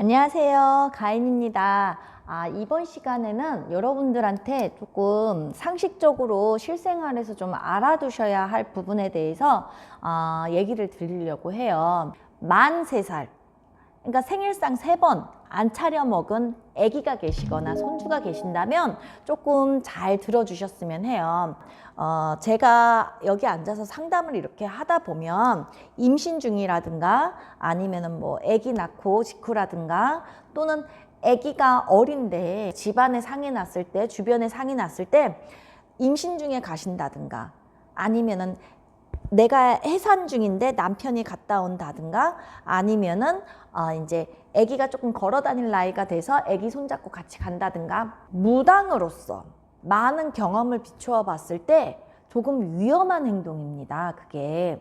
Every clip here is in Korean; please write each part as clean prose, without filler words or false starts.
안녕하세요. 가인입니다. 이번 시간에는 여러분들한테 조금 상식적으로 실생활에서 좀 알아두셔야 할 부분에 대해서 얘기를 드리려고 해요. 만 3살, 그러니까 생일상 3번 안 차려 먹은 아기가 계시거나 손주가 계신다면 조금 잘 들어주셨으면 해요. 제가 여기 앉아서 상담을 이렇게 하다 보면 임신 중이라든가 아니면은 뭐 아기 낳고 직후라든가 또는 아기가 어린데 집안에 상이 났을 때, 주변에 상이 났을 때 임신 중에 가신다든가 아니면은 내가 해산 중인데 남편이 갔다 온다든가 아니면은 이제 아기가 조금 걸어 다닐 나이가 돼서 아기 손잡고 같이 간다든가 무당으로서 많은 경험을 비추어 봤을 때 조금 위험한 행동입니다. 그게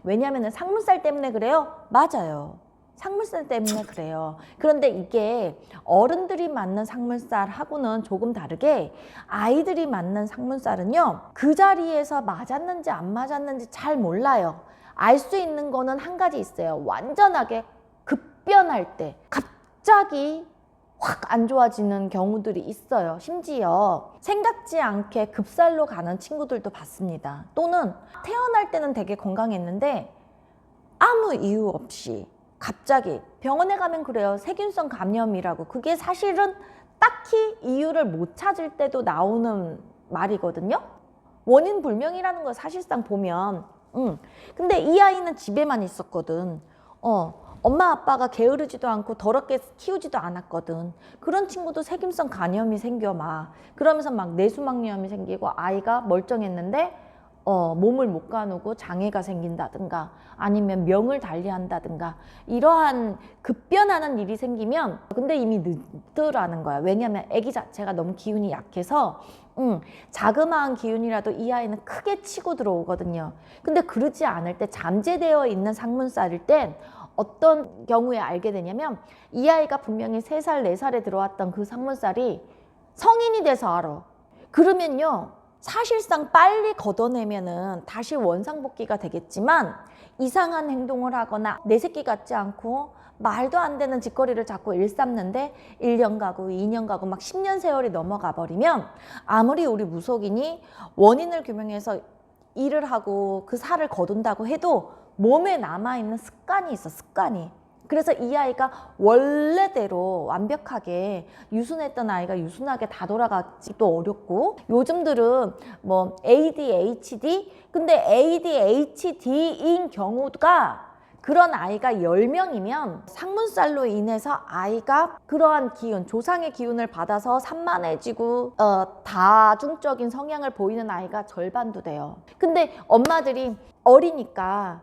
왜냐하면 상문살 때문에 그래요? 맞아요. 상물살 때문에 그래요. 그런데 이게 어른들이 맞는 상물살하고는 조금 다르게 아이들이 맞는 상물살은요, 그 자리에서 맞았는지 안 맞았는지 잘 몰라요. 알 수 있는 거는 한 가지 있어요. 완전하게 급변할 때 갑자기 확 안 좋아지는 경우들이 있어요. 심지어 생각지 않게 급살로 가는 친구들도 봤습니다. 또는 태어날 때는 되게 건강했는데 아무 이유 없이 갑자기 병원에 가면 그래요. 세균성 감염이라고. 그게 사실은 딱히 이유를 못 찾을 때도 나오는 말이거든요. 원인 불명이라는 걸 사실상 보면 근데 이 아이는 집에만 있었거든. 엄마 아빠가 게으르지도 않고 더럽게 키우지도 않았거든. 그런 친구도 세균성 간염이 생겨 막 그러면서 막 뇌수막염이 생기고 아이가 멀쩡했는데 몸을 못 가누고 장애가 생긴다든가 아니면 명을 달리한다든가 이러한 급변하는 일이 생기면 근데 이미 늦더라는 거야. 왜냐하면 아기 자체가 너무 기운이 약해서 자그마한 기운이라도 이 아이는 크게 치고 들어오거든요. 근데 그러지 않을 때 잠재되어 있는 상문살일 땐 어떤 경우에 알게 되냐면 이 아이가 분명히 3살, 4살에 들어왔던 그 상문살이 성인이 돼서 알아. 그러면요. 사실상 빨리 걷어내면은 다시 원상복귀가 되겠지만 이상한 행동을 하거나 내 새끼 같지 않고 말도 안 되는 짓거리를 자꾸 일삼는데 1년 가고 2년 가고 막 10년 세월이 넘어가 버리면 아무리 우리 무속인이 원인을 규명해서 일을 하고 그 살을 거둔다고 해도 몸에 남아있는 습관이 있어, 습관이. 그래서 이 아이가 원래대로 완벽하게 유순했던 아이가 유순하게 다 돌아가기도 어렵고 요즘들은 뭐 ADHD? 근데 ADHD인 경우가 그런 아이가 10명이면 상문살로 인해서 아이가 그러한 기운, 조상의 기운을 받아서 산만해지고 다중적인 성향을 보이는 아이가 절반도 돼요. 근데 엄마들이 어리니까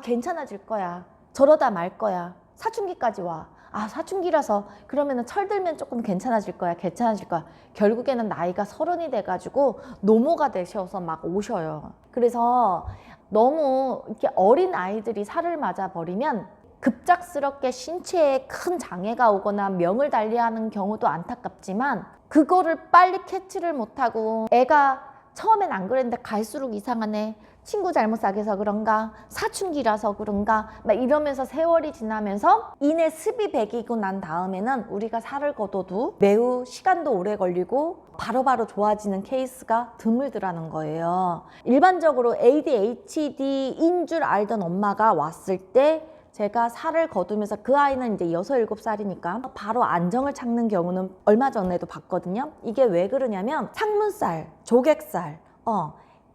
괜찮아질 거야. 저러다 말 거야. 사춘기까지 와. 사춘기라서 그러면은 철들면 조금 괜찮아질 거야. 괜찮아질 거야. 결국에는 나이가 30이 돼가지고 노모가 되셔서 막 오셔요. 그래서 너무 이렇게 어린 아이들이 살을 맞아 버리면 급작스럽게 신체에 큰 장애가 오거나 명을 달리하는 경우도 안타깝지만 그거를 빨리 캐치를 못하고 애가 처음엔 안 그랬는데 갈수록 이상하네. 친구 잘못 사귀어서 그런가? 사춘기라서 그런가? 막 이러면서 세월이 지나면서 이내 습이 배기고 난 다음에는 우리가 살을 거둬도 매우 시간도 오래 걸리고 바로바로 좋아지는 케이스가 드물더라는 거예요. 일반적으로 ADHD인 줄 알던 엄마가 왔을 때 제가 살을 거두면서 그 아이는 이제 6, 7살이니까 바로 안정을 찾는 경우는 얼마 전에도 봤거든요. 이게 왜 그러냐면 상문살, 조객살,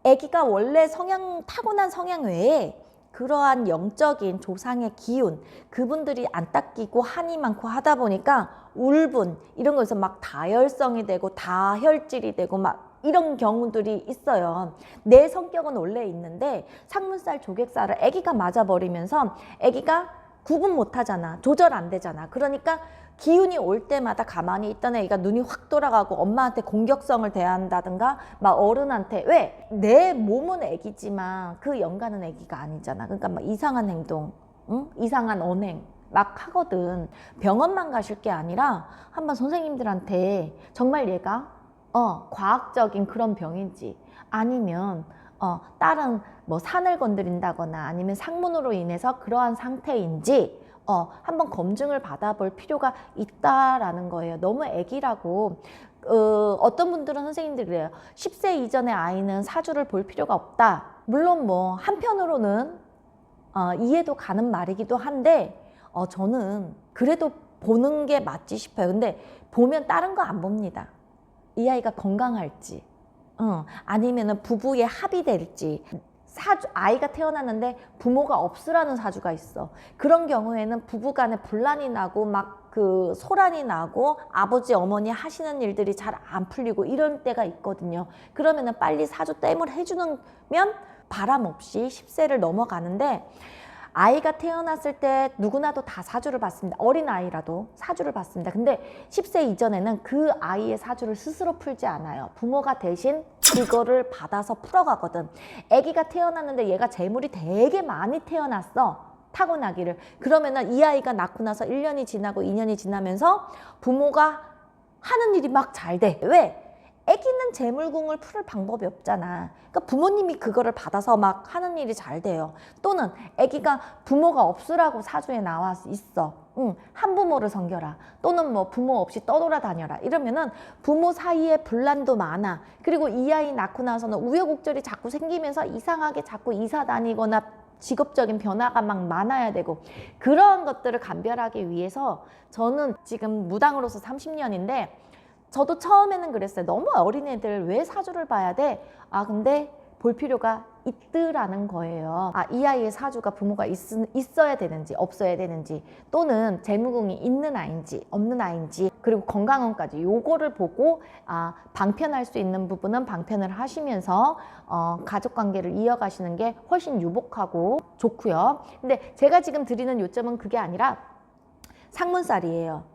아기가 원래 타고난 성향 외에 그러한 영적인 조상의 기운 그분들이 안 닦이고 한이 많고 하다 보니까 울분 이런 거에서 막 다혈성이 되고 다혈질이 되고 막 이런 경우들이 있어요. 내 성격은 원래 있는데 상문살, 조객살을 아기가 맞아버리면서 아기가 구분 못 하잖아. 조절 안 되잖아. 그러니까 기운이 올 때마다 가만히 있던 애가 눈이 확 돌아가고 엄마한테 공격성을 대한다든가 막 어른한테 왜? 내 몸은 애기지만 그 연가는 애기가 아니잖아. 그러니까 막 이상한 행동, 이상한 언행 막 하거든. 병원만 가실 게 아니라 한번 선생님들한테 정말 얘가 과학적인 그런 병인지 아니면 다른 뭐 산을 건드린다거나 아니면 상문으로 인해서 그러한 상태인지 한번 검증을 받아볼 필요가 있다라는 거예요. 너무 애기라고. 어떤 분들은 선생님들이 그래요. 10세 이전의 아이는 사주를 볼 필요가 없다. 물론 뭐 한편으로는 이해도 가는 말이기도 한데 저는 그래도 보는 게 맞지 싶어요. 근데 보면 다른 거 안 봅니다. 이 아이가 건강할지, 아니면은 부부의 합이 될지. 아이가 태어났는데 부모가 없으라는 사주가 있어. 그런 경우에는 부부간에 분란이 나고 막 그 소란이 나고 아버지 어머니 하시는 일들이 잘 안 풀리고 이런 때가 있거든요. 그러면은 빨리 사주 땜을 해주면 바람 없이 10세를 넘어가는데, 아이가 태어났을 때 누구나도 다 사주를 받습니다. 어린 아이라도 사주를 받습니다. 근데 10세 이전에는 그 아이의 사주를 스스로 풀지 않아요. 부모가 대신 그거를 받아서 풀어가거든. 아기가 태어났는데 얘가 재물이 되게 많이 태어났어. 타고나기를. 그러면은 이 아이가 낳고 나서 1년이 지나고 2년이 지나면서 부모가 하는 일이 막 잘 돼. 왜? 아기는 재물궁을 풀을 방법이 없잖아. 그러니까 부모님이 그거를 받아서 막 하는 일이 잘 돼요. 또는 아기가 부모가 없으라고 사주에 나와 있어. 한부모를 섬겨라. 또는 뭐 부모 없이 떠돌아다녀라. 이러면은 부모 사이에 분란도 많아. 그리고 이 아이 낳고 나서는 우여곡절이 자꾸 생기면서 이상하게 자꾸 이사 다니거나 직업적인 변화가 막 많아야 되고, 그런 것들을 감별하기 위해서 저는 지금 무당으로서 30년인데 저도 처음에는 그랬어요. 너무 어린애들 왜 사주를 봐야 돼? 근데 볼 필요가 있더라는 거예요. 이 아이의 사주가 부모가 있어야 되는지 없어야 되는지, 또는 재무궁이 있는 아이인지 없는 아이인지, 그리고 건강운까지 요거를 보고 방편할 수 있는 부분은 방편을 하시면서 가족관계를 이어가시는 게 훨씬 유복하고 좋고요. 근데 제가 지금 드리는 요점은 그게 아니라 상문살이에요.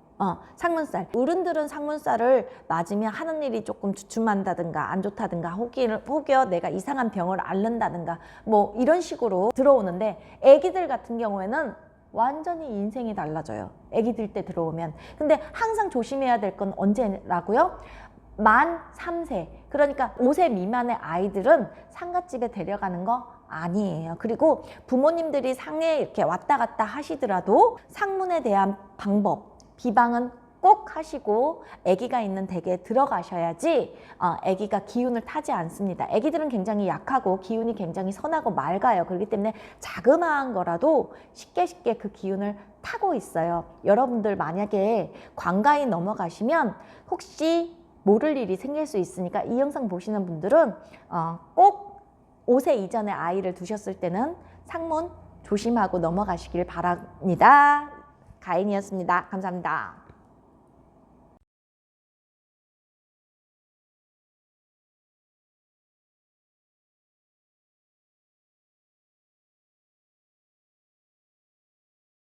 상문살. 어른들은 상문살을 맞으면 하는 일이 조금 주춤한다든가 안 좋다든가, 혹여 내가 이상한 병을 앓는다든가 뭐 이런 식으로 들어오는데, 아기들 같은 경우에는 완전히 인생이 달라져요. 아기들 때 들어오면. 근데 항상 조심해야 될 건 언제라고요? 만 3세. 그러니까 5세 미만의 아이들은 상갓집에 데려가는 거 아니에요. 그리고 부모님들이 상에 이렇게 왔다 갔다 하시더라도 상문에 대한 방법, 비방은 꼭 하시고 아기가 있는 댁에 들어가셔야지 아기가 기운을 타지 않습니다. 아기들은 굉장히 약하고 기운이 굉장히 선하고 맑아요. 그렇기 때문에 자그마한 거라도 쉽게 그 기운을 타고 있어요. 여러분들 만약에 관가에 넘어가시면 혹시 모를 일이 생길 수 있으니까 이 영상 보시는 분들은 꼭 5세 이전에 아이를 두셨을 때는 상문 조심하고 넘어가시길 바랍니다. 가인이었습니다. 감사합니다.